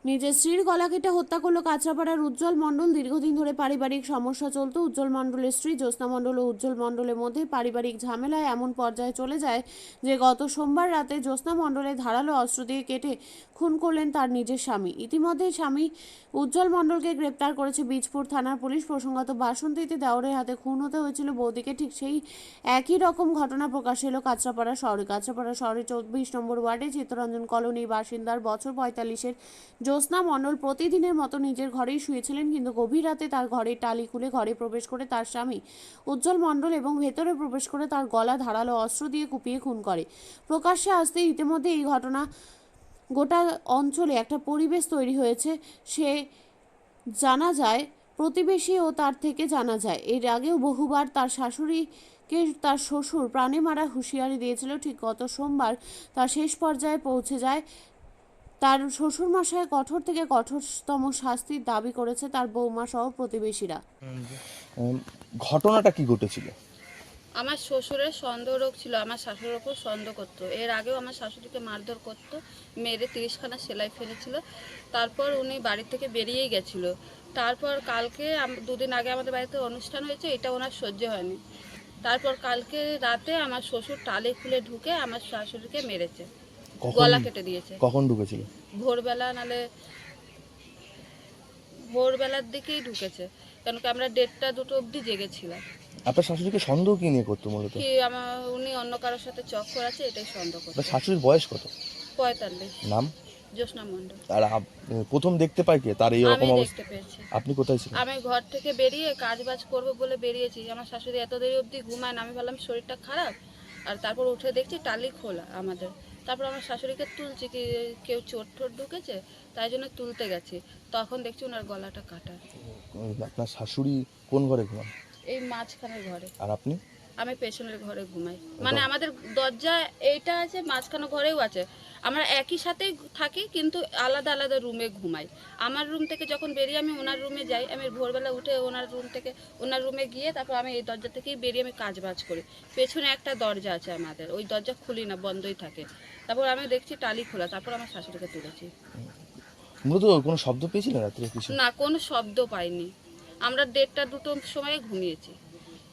নিজের স্ত্রীর গলা কেটে হত্যা করলো কাঁচরাপাড়ার উজ্জ্বল মণ্ডল। দীর্ঘদিন ধরে পারিবারিক সমস্যা চলত। উজ্জ্বল মণ্ডলের স্ত্রী জ্যোৎস্না মণ্ডল ও উজ্জ্বল মণ্ডলের মধ্যে পারিবারিক ঝামেলায় এমন পর্যায়ে চলে যায় যে গত সোমবার রাতে জ্যোৎস্না মণ্ডলের ধারালো অস্ত্র দিয়ে কেটে খুন করলেন তার নিজের স্বামী। ইতিমধ্যে স্বামী উজ্জ্বল মণ্ডলকে গ্রেপ্তার করেছে বীজপুর থানার পুলিশ। প্রসঙ্গত বাসন্তীতে দেওরের হাতে খুন হতে হয়েছিল বৌদিকে। ঠিক সেই একই রকম ঘটনা প্রকাশ এলো কাঁচরাপাড়া শহরে। কাঁচরাপাড়া শহরের 24 নম্বর ওয়ার্ডে চিত্তরঞ্জন কলোনির বাসিন্দার বছর 45-এর জ্যোৎস্না মণ্ডল প্রতিদিনের মতো নিজের ঘরেই শুয়েছিলেন, কিন্তু গভীর রাতে তার ঘরের টালি খুলে ঘরে প্রবেশ করে তার স্বামী উজ্জ্বল মণ্ডল এবং ভেতরে প্রবেশ করে তার গলা ধারালো অস্ত্র দিয়ে কুপিয়ে খুন করে। প্রকাশ্যে আসতে ইতিমধ্যে এই ঘটনা গোটা অঞ্চলে একটা পরিবেশ তৈরি হয়েছে। সে জানা যায় প্রতিবেশী ও তার থেকে জানা যায় এর আগেও বহুবার তার শাশুড়িকে তার শ্বশুর প্রাণে মারার হুঁশিয়ারি দিয়েছিল। ঠিক গত সোমবার তার শেষ পর্যায়ে পৌঁছে যায়। তার শ্বশুরমশাই কঠোর থেকে কঠোরতম শাস্তির দাবি করেছে তার বৌমা সহ প্রতিবেশীরা। ঘটনাটা কি ঘটেছিল? আমার শ্বশুরের সন্দেহ রোগ ছিল, আমার শাশুড়ির ওপর সন্দেহ করতো। এর আগেও আমার শাশুড়িকে মারধর করতো, মেরে 30খানা সেলাই ফেলেছিল। তারপর উনি বাড়ি থেকে বেরিয়েই গেছিল। তারপর কালকে দুদিন আগে আমাদের বাড়িতে অনুষ্ঠান হয়েছে, এটা ওনার সহ্য হয়নি। তারপর কালকে রাতে আমার শ্বশুর টালি খুলে ঢুকে আমার শাশুড়িকে মেরেছে, গলা কেটে দিয়েছে। কখন ঢুকেছিল? ভোরবেলা, নালে ভোরবেলার দিকেই ঢুকেছে, কেন কি আমরা 1:30-2টো অবধি জেগেছিলাম। আপনার শাশুড়িকে সন্দেহ কি নিয়ে করতো মূলত? কি উনি অন্য কারোর সাথে চক্কর আছে, এটাই সন্দেহ করছে। আপনার শাশুড়ির বয়স কত? 45। নাম? জ্যোৎস্না মণ্ডল। আর প্রথম দেখতে পাই কে তার এই রকম আমি অবস্থা? দেখতে পেয়েছি। আপনি কোথায় ছিলেন? আমি ঘর থেকে বেরিয়ে কাজ বাজ করবো বলে বেরিয়েছি। আমার শাশুড়ি এত দেরি অবধি ঘুমায় না, আমি ভাবলাম শরীরটা খারাপ। আর তারপর উঠে দেখছি টালি খোলা আমাদের। তারপর আমার শাশুড়িকে তুলছি, কি কেউ চোট ঠোট ঢুকেছে, তাই জন্য তুলতে গেছি। তখন দেখছি ওনার গলাটা কাটা। আপনার শাশুড়ি কোন ঘরে ঘুমান? এই মাঝখানের ঘরে। আর আপনি? আমি পেছনের ঘরে ঘুমাই। মানে আমাদের দরজা এইটা আছে, মাঝখানে ঘরেও আছে। আমরা একই সাথেই থাকি, কিন্তু আলাদা আলাদা রুমে ঘুমাই। আমার রুম থেকে যখন বেরিয়ে আমি ওনার রুমে যাই, আমি ভোরবেলা উঠে ওনার রুম থেকে ওনার রুমে গিয়ে তারপর আমি এই দরজা থেকেই বেরিয়ে আমি কাজ বাজ করি। পেছনে একটা দরজা আছে আমাদের, ওই দরজা খুলি না, বন্ধই থাকে। তারপর আমি দেখছি টালি খোলা, তারপর আমার শাশুড়িকে তুলেছি। মূলত কোনো শব্দ পেয়েছিলেন রাত্রে কিছু? না, কোনো শব্দ পাইনি। আমরা 1:30-2টোর সময় ঘুমিয়েছি।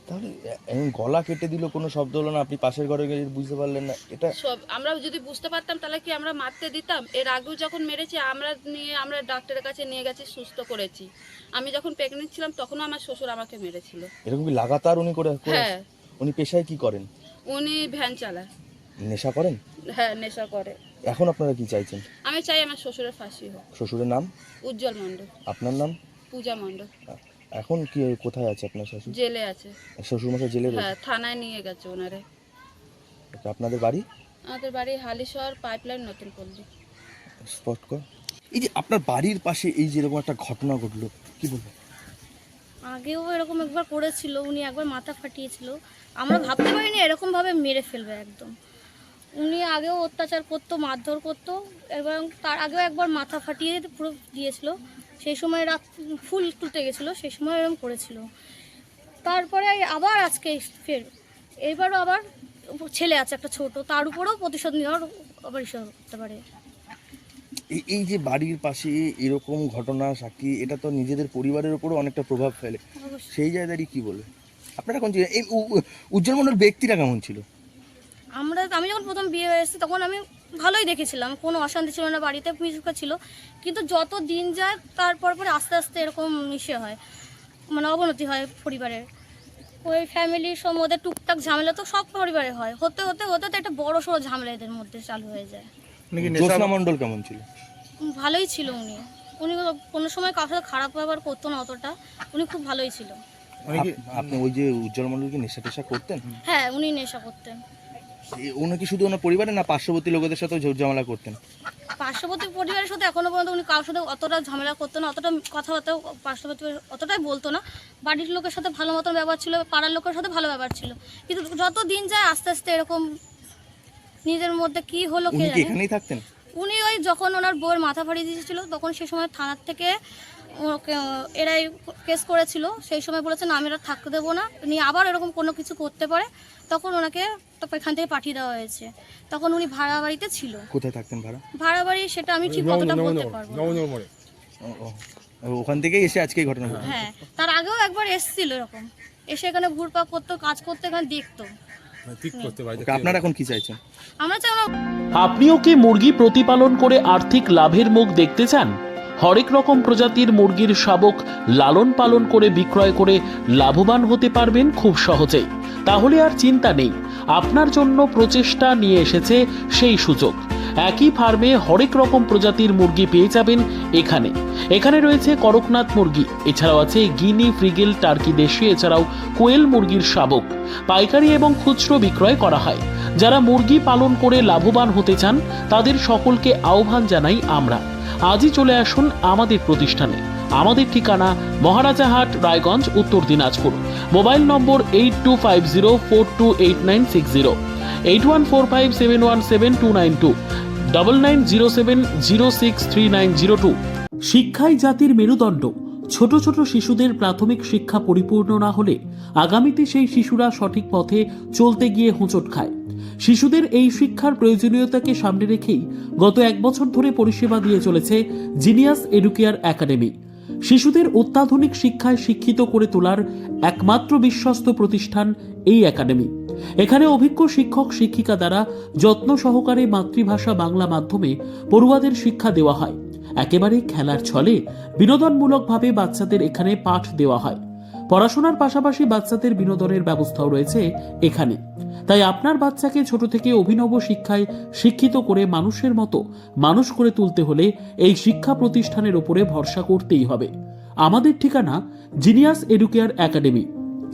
তাহলে এমন গলা কেটে দিল, কোনো শব্দ হলো না, আপনি পাশের ঘরে গিয়ে বুঝতে পারলেন না? এটা সব আমরা যদি বুঝতে পারতাম তাহলে কি আমরা মারতে দিতাম? এর আগেও যখন মেরেছে আমরা ডাক্তারের কাছে নিয়ে গেছি, সুস্থ করেছি। আমি যখন প্রেগনেন্ট ছিলাম তখনও আমার শ্বশুর আমাকে মেরেছিল। এরকম কি লাগাতার উনি করে? হ্যাঁ। উনি পেশায় কি করেন? উনি ভ্যান চালায়। নেশা করেন? হ্যাঁ, নেশা করে। এখন আপনারা কি চাইছেন? আমি চাই আমার শ্বশুরের ফাঁসি হোক। শ্বশুরের নাম? উজ্জ্বল মণ্ডল। আপনার নাম? পূজা মণ্ডল। এখন কি কোথায় আছে আপনার শ্বশুর? জেলে আছে। শ্বশুরমশাই জেলে রয়েছে? হ্যাঁ, থানায় নিয়ে গেছে ওনারে। আপনাদের বাড়ি? আমাদের বাড়ি হালিশহর পাইপলাইন, নতুন পল্লী। স্পট কর। এই যে আপনার বাড়ির পাশে এই যে এরকম একটা ঘটনা ঘটলো, কি বলবো? আগেও এরকম একবার করেছিল, উনি একবার মাথা ফাটিয়েছিল। আমরা ভাবতে পারিনি এরকমভাবে মেরে ফেলবে একদম। উনি আগেও অত্যাচার করতো, মারধর করতো, এবং তার আগেও একবার মাথা ফাটিয়ে পুরো দিয়েছিল। সেই সময় রাত ফুল তুলতে গেছিলো, সেই সময় এরকম করেছিল। তারপরে আবার আজকে ফের এইবারও আবার ছেলে আছে একটা ছোট, তার উপরেও প্রতিশোধ নেওয়ার আবার ইচ্ছা করতে পারে। এই যে বাড়ির পাশে এরকম ঘটনা সাক্ষী, এটা তো নিজেদের পরিবারের উপরও অনেকটা প্রভাব ফেলে। সেই জায়গায় কি বলবে আপনারা? এখন এই উজ্জ্বল মণ্ডল ব্যক্তিটা কেমন ছিল? আমি যখন প্রথম বিয়ে হয়ে এসেছি তখন আমি ভালোই দেখেছিলাম, কোনো অশান্তি ছিল না, বাড়িতে মিশুকা ছিল। কিন্তু যত দিন যায় তারপর পরে আস্তে আস্তে এরকম মিশে হয়, মানে অবনতি হয় পরিবারের। ওই ফ্যামিলির সম্বন্ধে টুকটাক ঝামেলা তো সব পরিবারে হয়, হতে হতে হতে তো একটা বড় সড়ো ঝামেলা এদের মধ্যে চালু হয়ে যায়। জ্যোৎস্না মণ্ডল কেমন ছিল? ভালোই ছিল উনি। উনি কোনো সময় কারোর সাথে খারাপ ব্যবহার করতো না অতটা, উনি খুব ভালোই ছিল। আপনি ওই যে উজ্জ্বল মণ্ডল কি নেশা টেশা করতেন? হ্যাঁ, উনি নেশা করতেন। উনি কি শুধু ওনার পরিবারে না পার্শ্ববর্তী লোকেদের সাথেও ঝোট ঝামেলা করতেন? পার্শ্ববর্তী পরিবারের সাথে এখনো পর্যন্ত উনি কারোর সাথে অতটা ঝামেলা করতো না, অতটা কথাবার্তা পার্শ্ববর্তী অতটাই বলতো না। বাড়ির লোকের সাথে ভালো মতন ব্যবহার ছিল, পাড়ার লোকের সাথে ভালো ব্যবহার ছিল। কিন্তু যত দিন যায় আস্তে আস্তে এরকম নিজের মধ্যে কি হলো কে উনি কি জানে। এখানেই থাকতেন? উনি ওই যখন ওনার বউয়ের মাথা ফাটিয়ে দিয়েছিল তখন সে সময় থানার থেকে এরাই কেস করেছিল। সেই সময় বলেছেন আমি আর থাকতে দেবো না, উনি আবার এরকম কোনো কিছু করতে পারে, তখন এখান থেকে পাঠিয়ে দেওয়া হয়েছে। তখন উনি ভাড়া বাড়িতে ছিল। কোথায় থাকতেন ভাড়া? ভাড়া বাড়ি সেটা আমি ঠিক কতটা বলতে পারবো না। ও, ও, ওখান থেকেই এসে আজকে এই ঘটনা ঘটেছে। হ্যাঁ, তার আগেও একবার এসেছিল এরকম, এসে এখানে ঘুরপাক করতো, কাজ করতে এখানে দেখতো। ওকে, আপনারা এখন কি চাইছেন? আমরা চাই আপনিও কি মুরগি প্রতিপালন করে আর্থিক লাভের মুখ দেখতে চান? হরেক রকম প্রজাতির মুরগির শাবক লালন পালন করে বিক্রয় করে লাভবান হতে পারবেন খুব সহজেই। তাহলে আর চিন্তা নেই, আপনার জন্য প্রচেষ্টা নিয়ে এসেছে সেই সুযোগ। একই ফার্মে হরেক রকম প্রজাতির মুরগি পেয়ে যাবেন এখানে। এখানে রয়েছে করকনাথ মুরগি, এছাড়াও আছে গিনি, ফ্রিগেল, টার্কি দেশি, এছাড়াও কোয়েল মুরগির শাবক। পাইকারি এবং খুচরো বিক্রয় করা হয়। যারা মুরগি পালন করে লাভবান হতে চান তাদের সকলকে আহ্বান জানাই আমরা। আজই চলে আসুন আমাদের প্রতিষ্ঠানে। আমাদের ঠিকানা মহারাজাহাট, রায়গঞ্জ, উত্তর দিনাজপুর। মোবাইল নম্বর 8250428960, 8145717292, 9907063902। শিক্ষাই জাতির মেরুদণ্ড। ছোট ছোট শিশুদের প্রাথমিক শিক্ষা পরিপূর্ণ না হলে আগামীতে সেই শিশুরা সঠিক পথে চলতে গিয়ে হোঁচট খায়। শিশুদের এই শিক্ষার প্রয়োজনীয়তাকে সামনে রেখেই গত 1 বছর ধরে পরিষেবা দিয়ে চলেছে জিনিয়াস এডুকেয়ার একাডেমি। শিশুদের অত্যাধুনিক শিক্ষায় শিক্ষিত করে তোলার একমাত্র বিশ্বস্ত প্রতিষ্ঠান এই একাডেমি। এখানে অভিজ্ঞ শিক্ষক শিক্ষিকা দ্বারা যত্ন সহকারে মাতৃভাষা বাংলা মাধ্যমে পড়ুয়াদের শিক্ষা দেওয়া হয়। একেবারে খেলার ছলে বিনোদনমূলকভাবে বাচ্চাদের এখানে পাঠ দেওয়া হয়। পড়াশোনার পাশাপাশি বাচ্চাদের বিনোদনের ব্যবস্থাও রয়েছে এখানে। তাই আপনার বাচ্চাকে ছোট থেকে অভিনব শিক্ষায় শিক্ষিত করে মানুষের মতো মানুষ করে তুলতে হলে এই শিক্ষা প্রতিষ্ঠানের উপরে ভরসা করতেই হবে। আমাদের ঠিকানা জিনিয়াস এডুকেয়ার একাডেমি,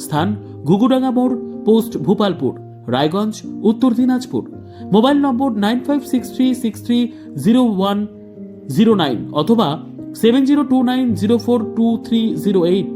স্থান ঘুঘুডাঙ্গা মোড়, পোস্ট ভূপালপুর, রায়গঞ্জ, উত্তর দিনাজপুর। মোবাইল নম্বর 9563630109 অথবা 7029042308।